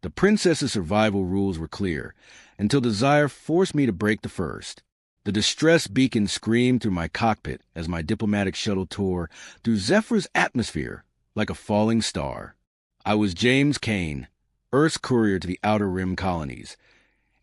The princess's survival rules were clear, until desire forced me to break the first. The distress beacon screamed through my cockpit as my diplomatic shuttle tore through Zephyr's atmosphere like a falling star. I was James Kane, Earth's courier to the Outer Rim colonies,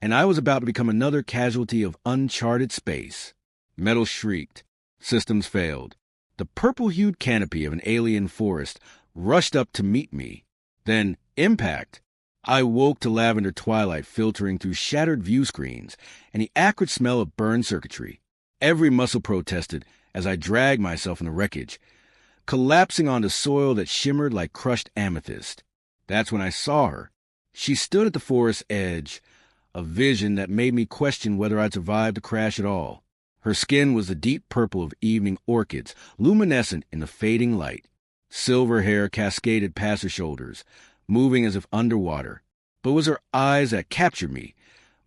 and I was about to become another casualty of uncharted space. Metal shrieked. Systems failed. The purple-hued canopy of an alien forest rushed up to meet me. Then, impact. I woke to lavender twilight filtering through shattered view screens and the acrid smell of burned circuitry. Every muscle protested as I dragged myself in the wreckage, collapsing onto soil that shimmered like crushed amethyst. That's when I saw her. She stood at the forest's edge, a vision that made me question whether I'd survive the crash at all. Her skin was the deep purple of evening orchids, luminescent in the fading light. Silver hair cascaded past her shoulders, moving as if underwater. But it was her eyes that captured me,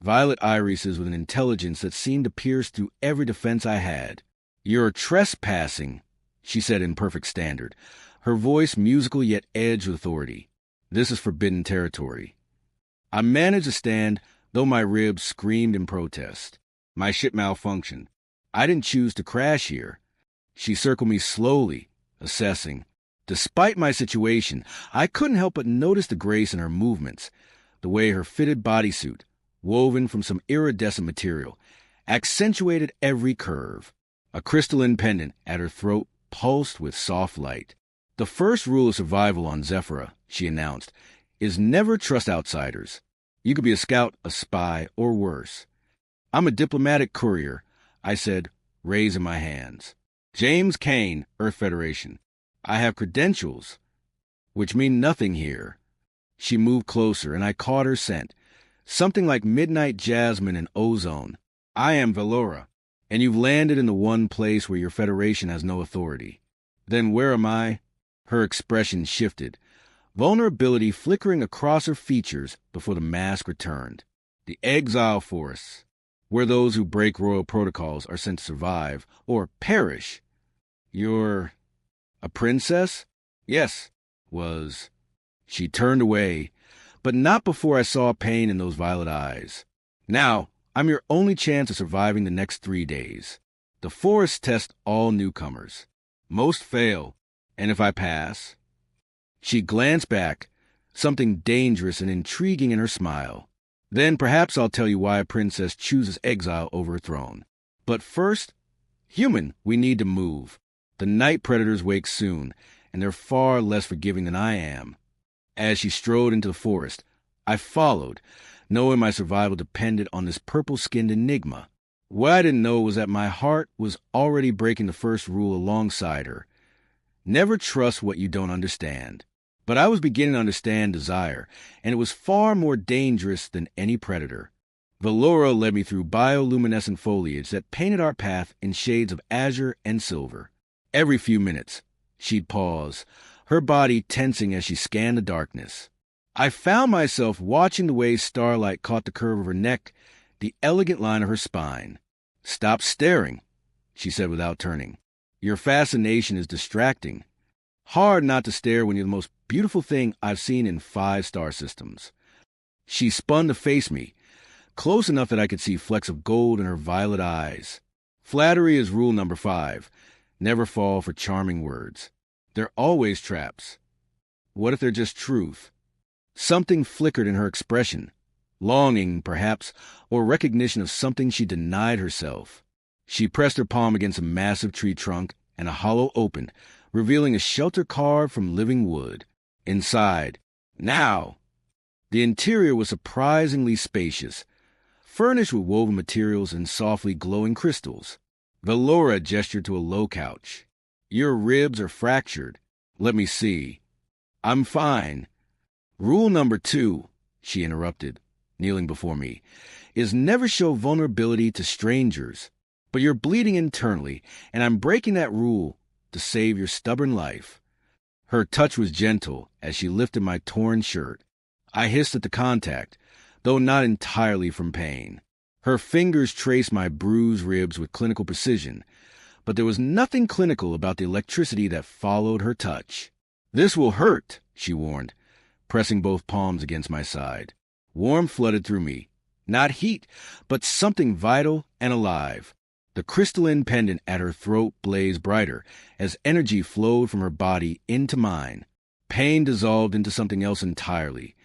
violet irises with an intelligence that seemed to pierce through every defense I had. "You're trespassing," she said in perfect standard, her voice musical yet edged with authority. "This is forbidden territory." I managed to stand, though my ribs screamed in protest. My ship malfunctioned. I didn't choose to crash here. She circled me slowly, assessing. Despite my situation, I couldn't help but notice the grace in her movements, the way her fitted bodysuit, woven from some iridescent material, accentuated every curve. A crystalline pendant at her throat pulsed with soft light. "The first rule of survival on Zephyra," she announced, "is never trust outsiders. You could be a scout, a spy, or worse." "I'm a diplomatic courier," I said, raising my hands. "James Kane, Earth Federation. I have credentials, which mean nothing here." She moved closer, and I caught her scent, something like midnight jasmine and ozone. "I am Valora, and you've landed in the one place where your Federation has no authority." "Then where am I?" Her expression shifted, vulnerability flickering across her features before the mask returned. "The exile forests, where those who break royal protocols are sent to survive or perish." "You're a princess?" "Yes, was." She turned away, but not before I saw pain in those violet eyes. "Now, I'm your only chance of surviving the next 3 days. The forests test all newcomers. Most fail, and if I pass..." She glanced back, something dangerous and intriguing in her smile. "Then perhaps I'll tell you why a princess chooses exile over a throne. But first, human, we need to move. The night predators wake soon, and they're far less forgiving than I am." As she strode into the forest, I followed, knowing my survival depended on this purple-skinned enigma. What I didn't know was that my heart was already breaking the first rule alongside her. Never trust what you don't understand. But I was beginning to understand desire, and it was far more dangerous than any predator. Valora led me through bioluminescent foliage that painted our path in shades of azure and silver. Every few minutes, she'd pause, her body tensing as she scanned the darkness. I found myself watching the way starlight caught the curve of her neck, the elegant line of her spine. "Stop staring," she said without turning. "Your fascination is distracting. Hard not to stare when you're the most beautiful thing I've seen in 5 star systems." She spun to face me, close enough that I could see flecks of gold in her violet eyes. "Flattery is rule number 5. Never fall for charming words. They're always traps." What if they're just truth? Something flickered in her expression. Longing, perhaps, or recognition of something she denied herself. She pressed her palm against a massive tree trunk, and a hollow opened, revealing a shelter carved from living wood. Inside, now! The interior was surprisingly spacious, furnished with woven materials and softly glowing crystals. Valora gestured to a low couch. "Your ribs are fractured. Let me see." "I'm fine." "Rule number 2, she interrupted, kneeling before me, "is never show vulnerability to strangers. But you're bleeding internally, and I'm breaking that rule to save your stubborn life." Her touch was gentle as she lifted my torn shirt. I hissed at the contact, though not entirely from pain. Her fingers traced my bruised ribs with clinical precision, but there was nothing clinical about the electricity that followed her touch. "This will hurt," she warned. pressing both palms against my side. Warmth flooded through me. Not heat, but something vital and alive. The crystalline pendant at her throat blazed brighter as energy flowed from her body into mine. Pain dissolved into something else entirely,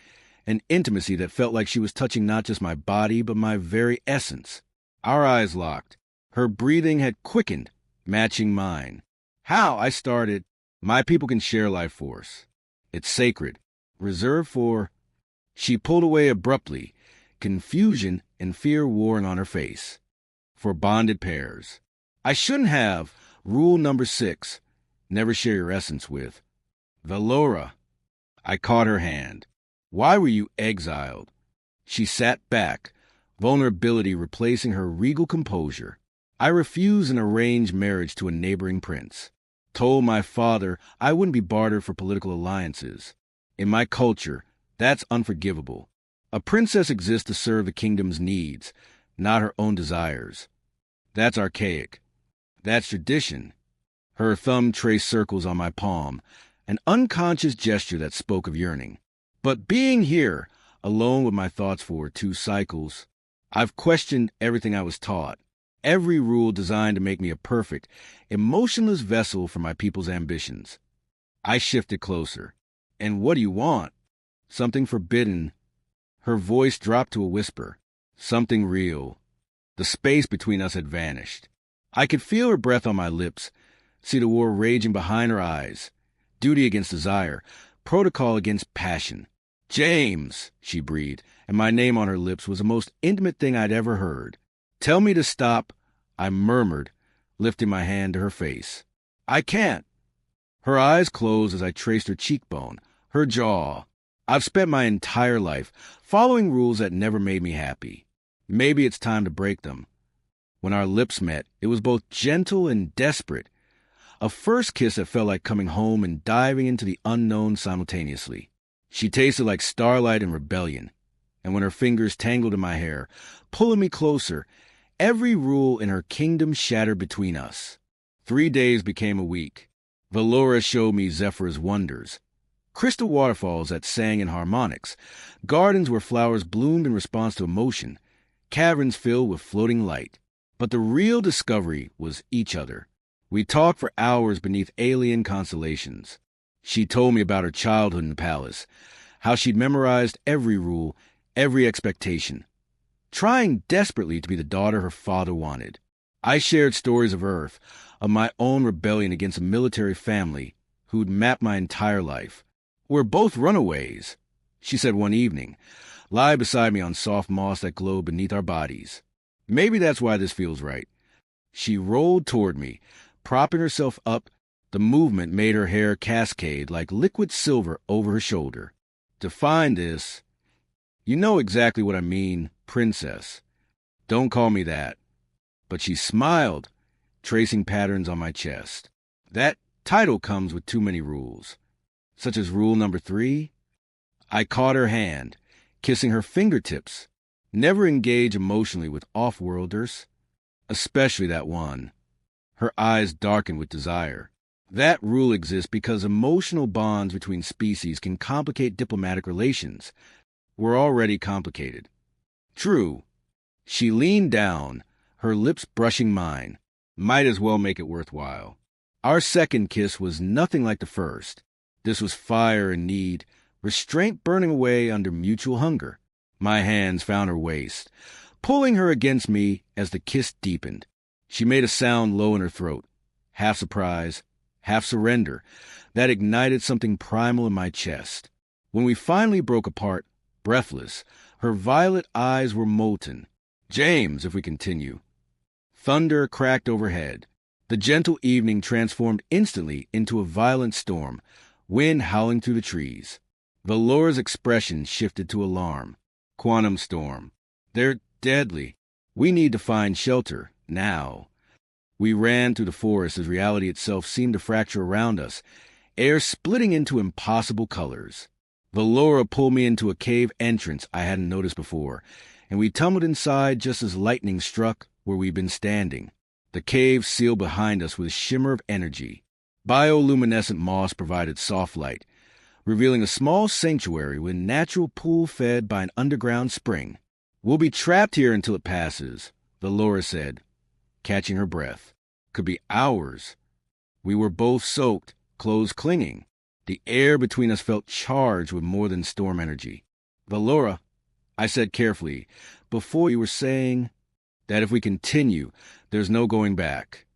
an intimacy that felt like she was touching not just my body, but my very essence. Our eyes locked. Her breathing had quickened, matching mine. How? I started. My people can share life force. It's sacred, reserved for... She pulled away abruptly, confusion and fear warring on her face. For bonded pairs. I shouldn't have. Rule number 6. Never share your essence with. Valora. I caught her hand. Why were you exiled? She sat back, vulnerability replacing her regal composure. I refused an arranged marriage to a neighboring prince. Told my father I wouldn't be bartered for political alliances. In my culture, that's unforgivable. A princess exists to serve the kingdom's needs, not her own desires. That's archaic. That's tradition. Her thumb traced circles on my palm, an unconscious gesture that spoke of yearning. But being here, alone with my thoughts for 2 cycles, I've questioned everything I was taught. Every rule designed to make me a perfect, emotionless vessel for my people's ambitions. I shifted closer. And what do you want? Something forbidden. Her voice dropped to a whisper. Something real. The space between us had vanished. I could feel her breath on my lips, see the war raging behind her eyes. Duty against desire, protocol against passion. James, she breathed, and my name on her lips was the most intimate thing I'd ever heard. Tell me to stop, I murmured, lifting my hand to her face. I can't. Her eyes closed as I traced her cheekbone, her jaw. I've spent my entire life following rules that never made me happy. Maybe it's time to break them. When our lips met, it was both gentle and desperate. A first kiss that felt like coming home and diving into the unknown simultaneously. She tasted like starlight and rebellion. And when her fingers tangled in my hair, pulling me closer, every rule in her kingdom shattered between us. 3 days became a week. Valora showed me Zephyr's wonders. Crystal waterfalls that sang in harmonics, gardens where flowers bloomed in response to emotion, caverns filled with floating light. But the real discovery was each other. We talked for hours beneath alien constellations. She told me about her childhood in the palace, how she'd memorized every rule, every expectation, trying desperately to be the daughter her father wanted. I shared stories of Earth, of my own rebellion against a military family who'd mapped my entire life. We're both runaways, she said one evening, lie beside me on soft moss that glowed beneath our bodies. Maybe that's why this feels right. She rolled toward me, propping herself up. The movement made her hair cascade like liquid silver over her shoulder. To find this, you know exactly what I mean, princess. Don't call me that. But she smiled, tracing patterns on my chest. That title comes with too many rules. Such as rule number 3. I caught her hand, kissing her fingertips. Never engage emotionally with off-worlders, especially that one. Her eyes darkened with desire. That rule exists because emotional bonds between species can complicate diplomatic relations. We're already complicated. True. She leaned down, her lips brushing mine. Might as well make it worthwhile. Our second kiss was nothing like the first. This was fire and need, restraint burning away under mutual hunger. My hands found her waist, pulling her against me as the kiss deepened. She made a sound low in her throat, half surprise, half surrender, that ignited something primal in my chest. When we finally broke apart, breathless, her violet eyes were molten. James, if we continue. Thunder cracked overhead. The gentle evening transformed instantly into a violent storm, wind howling through the trees. Valora's expression shifted to alarm. Quantum storm. They're deadly. We need to find shelter, now. We ran through the forest as reality itself seemed to fracture around us, air splitting into impossible colors. Valora pulled me into a cave entrance I hadn't noticed before, and we tumbled inside just as lightning struck where we'd been standing. The cave sealed behind us with a shimmer of energy. Bioluminescent moss provided soft light, revealing a small sanctuary with a natural pool fed by an underground spring. "We'll be trapped here until it passes," Valora said, catching her breath. "Could be hours." We were both soaked, clothes clinging. The air between us felt charged with more than storm energy. "Valora," I said carefully, "before you were saying that if we continue, there's no going back."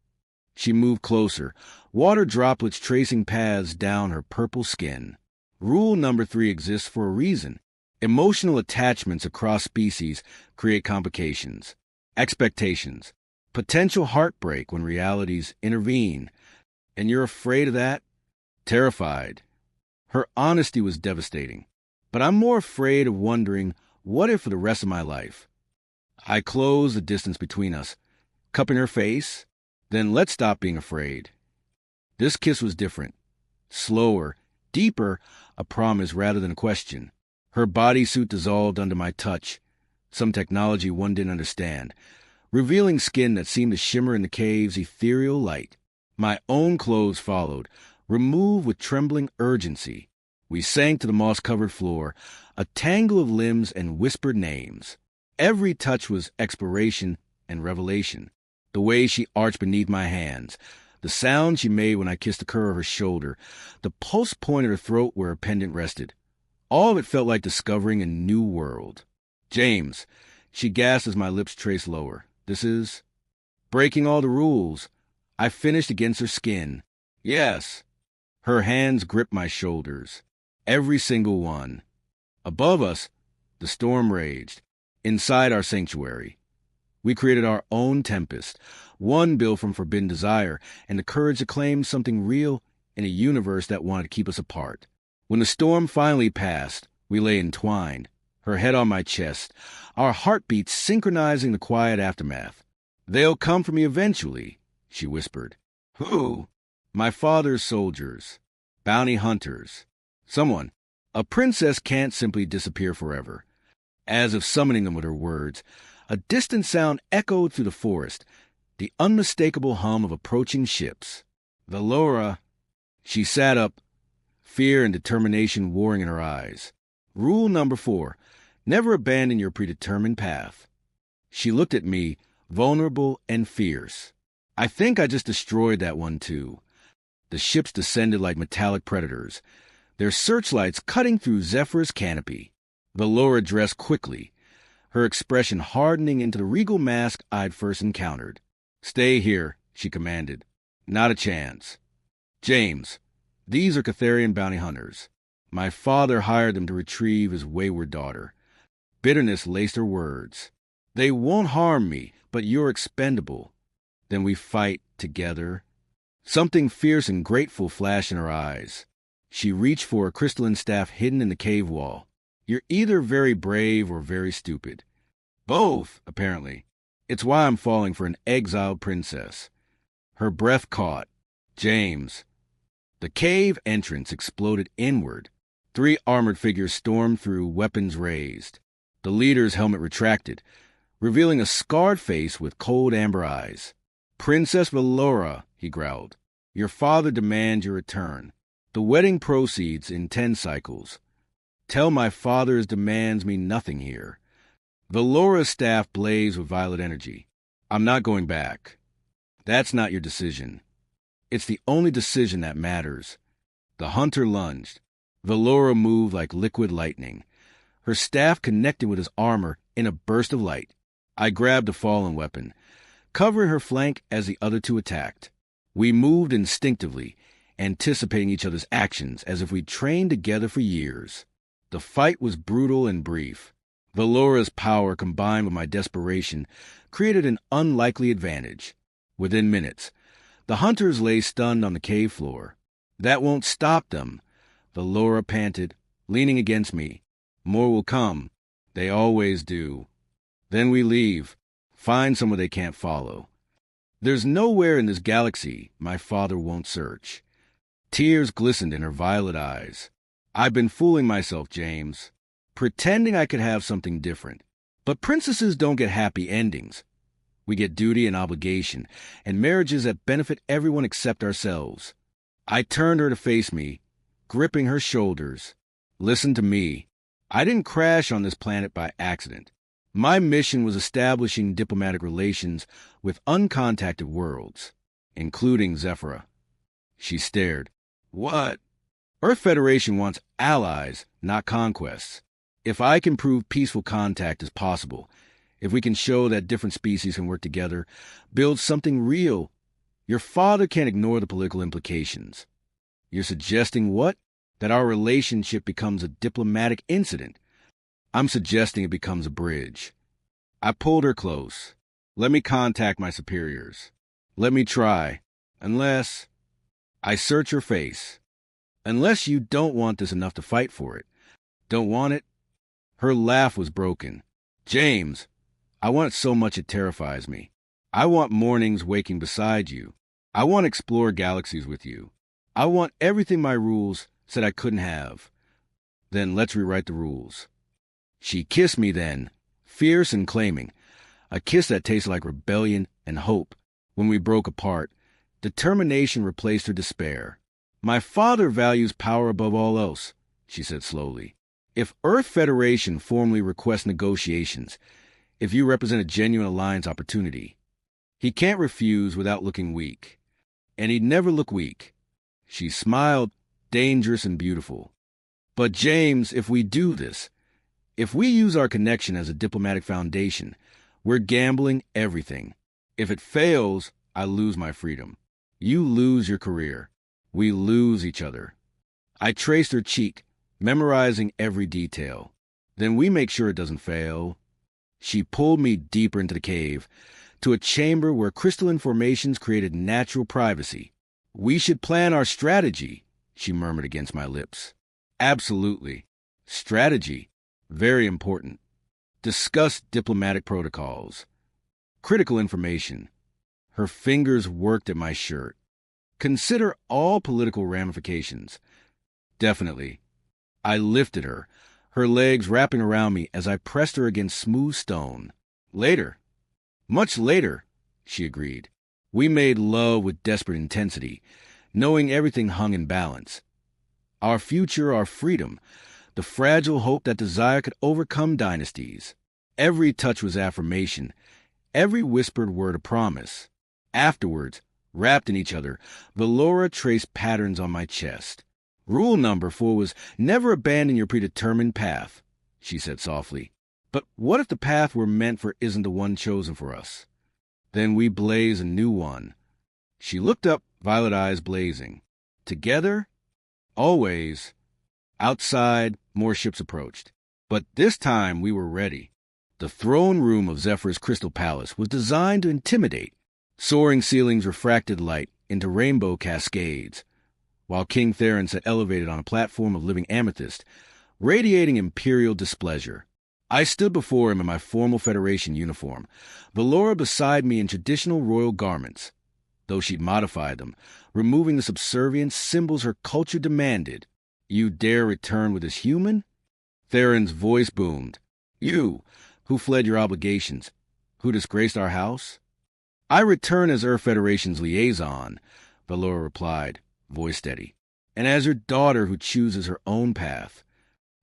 She moved closer, water droplets tracing paths down her purple skin. Rule number 3 exists for a reason. Emotional attachments across species create complications, expectations, potential heartbreak when realities intervene. And you're afraid of that? Terrified. Her honesty was devastating. But I'm more afraid of wondering, what if for the rest of my life? I closed the distance between us, cupping her face. "Then let's stop being afraid." This kiss was different. Slower, deeper, a promise rather than a question. Her bodysuit dissolved under my touch, some technology one didn't understand, revealing skin that seemed to shimmer in the cave's ethereal light. My own clothes followed, removed with trembling urgency. We sank to the moss-covered floor, a tangle of limbs and whispered names. Every touch was exploration and revelation. The way she arched beneath my hands, the sound she made when I kissed the curve of her shoulder, the pulse point at her throat where her pendant rested. All of it felt like discovering a new world. "James," she gasped as my lips traced lower. "This is breaking all the rules." I finished against her skin. "Yes." Her hands gripped my shoulders. Every single one. Above us, the storm raged. Inside our sanctuary, we created our own tempest, one built from forbidden desire and the courage to claim something real in a universe that wanted to keep us apart. When the storm finally passed, we lay entwined, her head on my chest, our heartbeats synchronizing the quiet aftermath. "They'll come for me eventually," she whispered. "Who?" "My father's soldiers. Bounty hunters. Someone. A princess can't simply disappear forever." As if summoning them with her words, a distant sound echoed through the forest, the unmistakable hum of approaching ships. "Valora." She sat up, fear and determination warring in her eyes. "Rule number 4, never abandon your predetermined path." She looked at me, vulnerable and fierce. I think I just destroyed that one too. The ships descended like metallic predators, their searchlights cutting through Zephyr's canopy. Valora dressed quickly, her expression hardening into the regal mask I'd first encountered. "Stay here," she commanded. "Not a chance." "James, these are Catharian bounty hunters. My father hired them to retrieve his wayward daughter." Bitterness laced her words. "They won't harm me, but you're expendable." "Then we fight together." Something fierce and grateful flashed in her eyes. She reached for a crystalline staff hidden in the cave wall. "You're either very brave or very stupid." "Both, apparently. It's why I'm falling for an exiled princess." Her breath caught. "James." The cave entrance exploded inward. 3 armored figures stormed through, weapons raised. The leader's helmet retracted, revealing a scarred face with cold amber eyes. "Princess Valora," he growled, "your father demands your return. The wedding proceeds in 10 cycles. Tell my father's demands mean nothing here." Valora's staff blazed with violet energy. "I'm not going back." "That's not your decision." "It's the only decision that matters." The hunter lunged. Valora moved like liquid lightning. Her staff connected with his armor in a burst of light. I grabbed the fallen weapon, covering her flank as the other 2 attacked. We moved instinctively, anticipating each other's actions as if we'd trained together for years. The fight was brutal and brief. Valora's power combined with my desperation created an unlikely advantage. Within minutes, the hunters lay stunned on the cave floor. "That won't stop them," Valora panted, leaning against me. "More will come. They always do. Then we leave, find somewhere they can't follow. There's nowhere in this galaxy my father won't search." Tears glistened in her violet eyes. "I've been fooling myself, James, pretending I could have something different. But princesses don't get happy endings. We get duty and obligation, and marriages that benefit everyone except ourselves." I turned her to face me, gripping her shoulders. Listen to me. I didn't crash on this planet by accident. My mission was establishing diplomatic relations with uncontacted worlds, including Zephyra. She stared. What? Earth Federation wants allies, not conquests. If I can prove peaceful contact is possible, if we can show that different species can work together, build something real, your father can't ignore the political implications. You're suggesting what? That our relationship becomes a diplomatic incident. I'm suggesting it becomes a bridge. I pulled her close. Let me contact my superiors. Let me try. Unless... I search her face. Unless you don't want this enough to fight for it. Don't want it? Her laugh was broken. James, I want it so much it terrifies me. I want mornings waking beside you. I want to explore galaxies with you. I want everything my rules said I couldn't have. Then let's rewrite the rules. She kissed me then, fierce and claiming, a kiss that tasted like rebellion and hope. When we broke apart, determination replaced her despair. My father values power above all else, she said slowly. If Earth Federation formally requests negotiations, if you represent a genuine alliance opportunity, he can't refuse without looking weak. And he'd never look weak. She smiled, dangerous and beautiful. But James, if we do this, if we use our connection as a diplomatic foundation, we're gambling everything. If it fails, I lose my freedom. You lose your career. We lose each other. I traced her cheek, memorizing every detail. Then we make sure it doesn't fail. She pulled me deeper into the cave, to a chamber where crystalline formations created natural privacy. We should plan our strategy, she murmured against my lips. Absolutely. Strategy. Very important. Discuss diplomatic protocols. Critical information. Her fingers worked at my shirt. Consider all political ramifications. Definitely. I lifted her, her legs wrapping around me as I pressed her against smooth stone. Later. Much later, she agreed. We made love with desperate intensity, knowing everything hung in balance. Our future, our freedom, the fragile hope that desire could overcome dynasties. Every touch was affirmation, every whispered word a promise. Afterwards, wrapped in each other, Valora traced patterns on my chest. Rule number 4 was never abandon your predetermined path, she said softly. But what if the path we're meant for isn't the one chosen for us? Then we blaze a new one. She looked up, violet eyes blazing. Together? Always. Outside, more ships approached. But this time we were ready. The throne room of Zephyr's crystal palace was designed to intimidate. Soaring ceilings refracted light into rainbow cascades, while King Theron sat elevated on a platform of living amethyst, radiating imperial displeasure. I stood before him in my formal Federation uniform, Valora beside me in traditional royal garments, though she'd modified them, removing the subservient symbols her culture demanded. You dare return with this human? Theron's voice boomed. You, who fled your obligations, who disgraced our house? I return as Earth Federation's liaison, Valora replied, voice steady, and as your daughter who chooses her own path.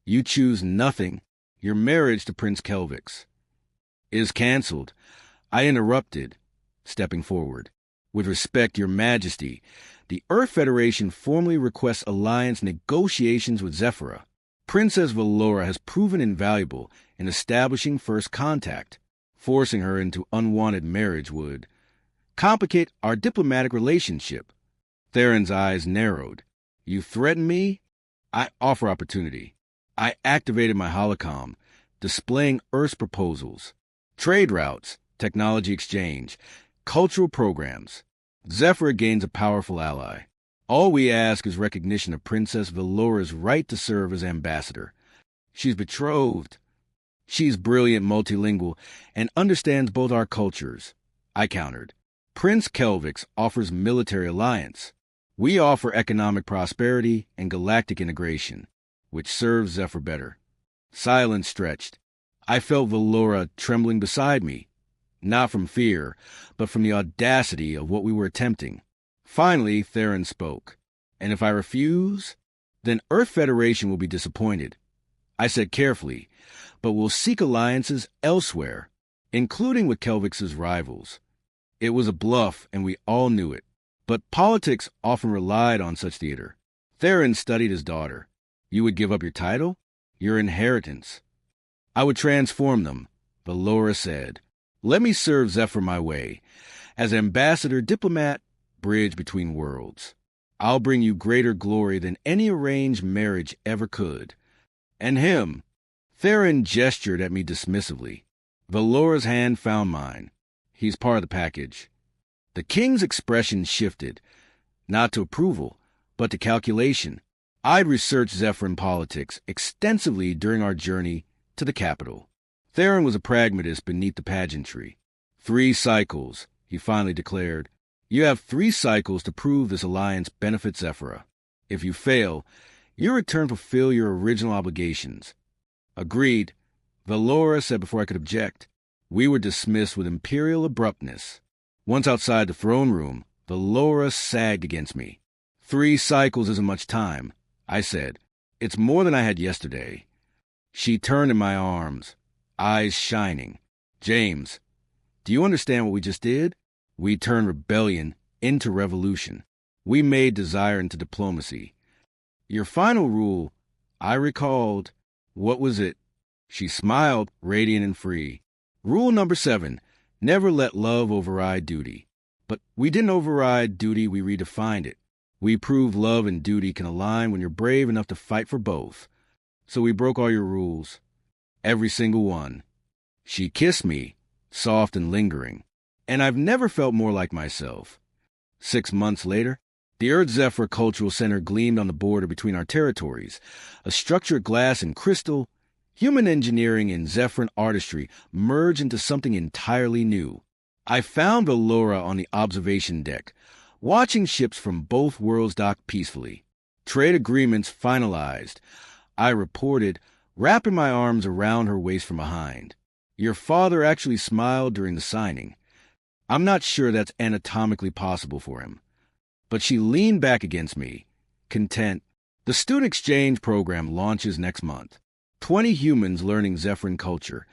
You choose nothing. Your marriage to Prince Kelvix is cancelled. I interrupted, stepping forward. With respect, Your Majesty, the Earth Federation formally requests alliance negotiations with Zephyra. Princess Valora has proven invaluable in establishing first contact. Forcing her into unwanted marriage would complicate our diplomatic relationship. Theron's eyes narrowed. You threaten me? I offer opportunity. I activated my holocom, displaying Earth's proposals. Trade routes, technology exchange, cultural programs. Zephyr gains a powerful ally. All we ask is recognition of Princess Valora's right to serve as ambassador. She's betrothed. She's brilliant, multilingual, and understands both our cultures. I countered. Prince Kelvix offers military alliance. We offer economic prosperity and galactic integration, which serves Zephyr better. Silence stretched. I felt Valora trembling beside me, not from fear, but from the audacity of what we were attempting. Finally, Theron spoke. And if I refuse? then Earth Federation will be disappointed. I said carefully, but we'll seek alliances elsewhere, including with Kelvix's rivals. It was a bluff, and we all knew it. But politics often relied on such theater. Theron studied his daughter. You would give up your title? Your inheritance. I would transform them, Valora said. Let me serve Zephyr my way. As ambassador, diplomat, bridge between worlds. I'll bring you greater glory than any arranged marriage ever could. And him. Theron gestured at me dismissively. Valora's hand found mine. He's part of the package. The king's expression shifted, not to approval, but to calculation. I'd researched Zephyrin politics extensively during our journey to the capital. Theron was a pragmatist beneath the pageantry. 3 cycles, he finally declared. You have 3 cycles to prove this alliance benefits Zephyra. If you fail, your return fulfill your original obligations. Agreed, Valora said before I could object. We were dismissed with imperial abruptness. Once outside the throne room, Valora sagged against me. 3 cycles isn't much time, I said. It's more than I had yesterday. She turned in my arms, eyes shining. James, do you understand what we just did? We turned rebellion into revolution. We made desire into diplomacy. Your final rule, I recalled. What was it? She smiled, radiant and free. Rule number 7, never let love override duty. But we didn't override duty, we redefined it. We proved love and duty can align when you're brave enough to fight for both. So we broke all your rules. Every single one. She kissed me, soft and lingering. And I've never felt more like myself. 6 months later, the Earth-Zephyr Cultural Center gleamed on the border between our territories. A structure of glass and crystal, human engineering and Zephyrin artistry merged into something entirely new. I found Valora on the observation deck, watching ships from both worlds dock peacefully. Trade agreements finalized. I reported, wrapping my arms around her waist from behind. Your father actually smiled during the signing. I'm not sure that's anatomically possible for him. But she leaned back against me, content. The student exchange program launches next month. 20 humans learning Zephyrin culture,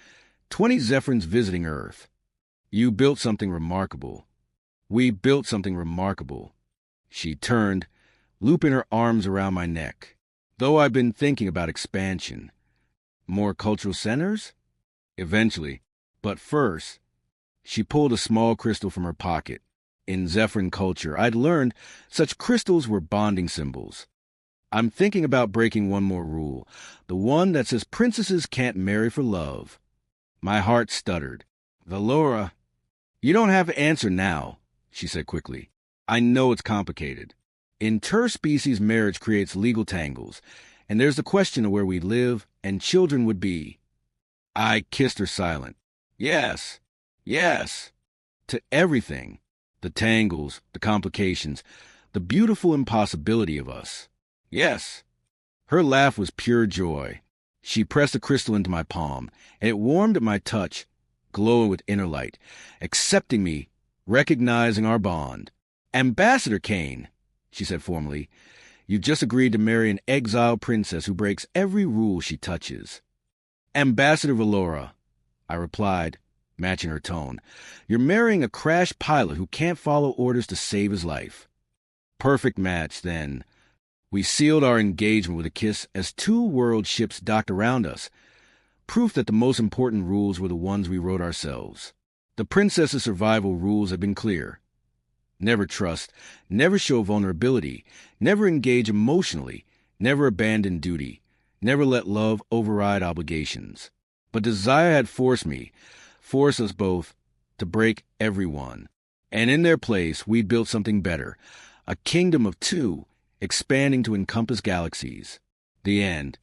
20 Zephyrins visiting Earth. You built something remarkable. We built something remarkable. She turned, looping her arms around my neck. Though I've been thinking about expansion. More cultural centers? Eventually. But first, she pulled a small crystal from her pocket. In Zephyrin culture, I'd learned such crystals were bonding symbols. I'm thinking about breaking one more rule, the one that says princesses can't marry for love. My heart stuttered. Valora, you don't have to answer now, she said quickly. I know it's complicated. Interspecies marriage creates legal tangles, and there's the question of where we live and children would be. I kissed her silent. Yes, yes, to everything. The tangles, the complications, the beautiful impossibility of us. Yes. Her laugh was pure joy. She pressed a crystal into my palm, and it warmed at my touch, glowing with inner light, accepting me, recognizing our bond. Ambassador Kane, she said formally, you've just agreed to marry an exiled princess who breaks every rule she touches. Ambassador Valora, I replied, matching her tone. You're marrying a crash pilot who can't follow orders to save his life. Perfect match, then. We sealed our engagement with a kiss as 2 world ships docked around us, proof that the most important rules were the ones we wrote ourselves. The princess's survival rules had been clear. Never trust, never show vulnerability, never engage emotionally, never abandon duty, never let love override obligations. But desire had forced us both, to break everyone. And in their place, we'd built something better, a kingdom of 2, expanding to encompass galaxies. The end.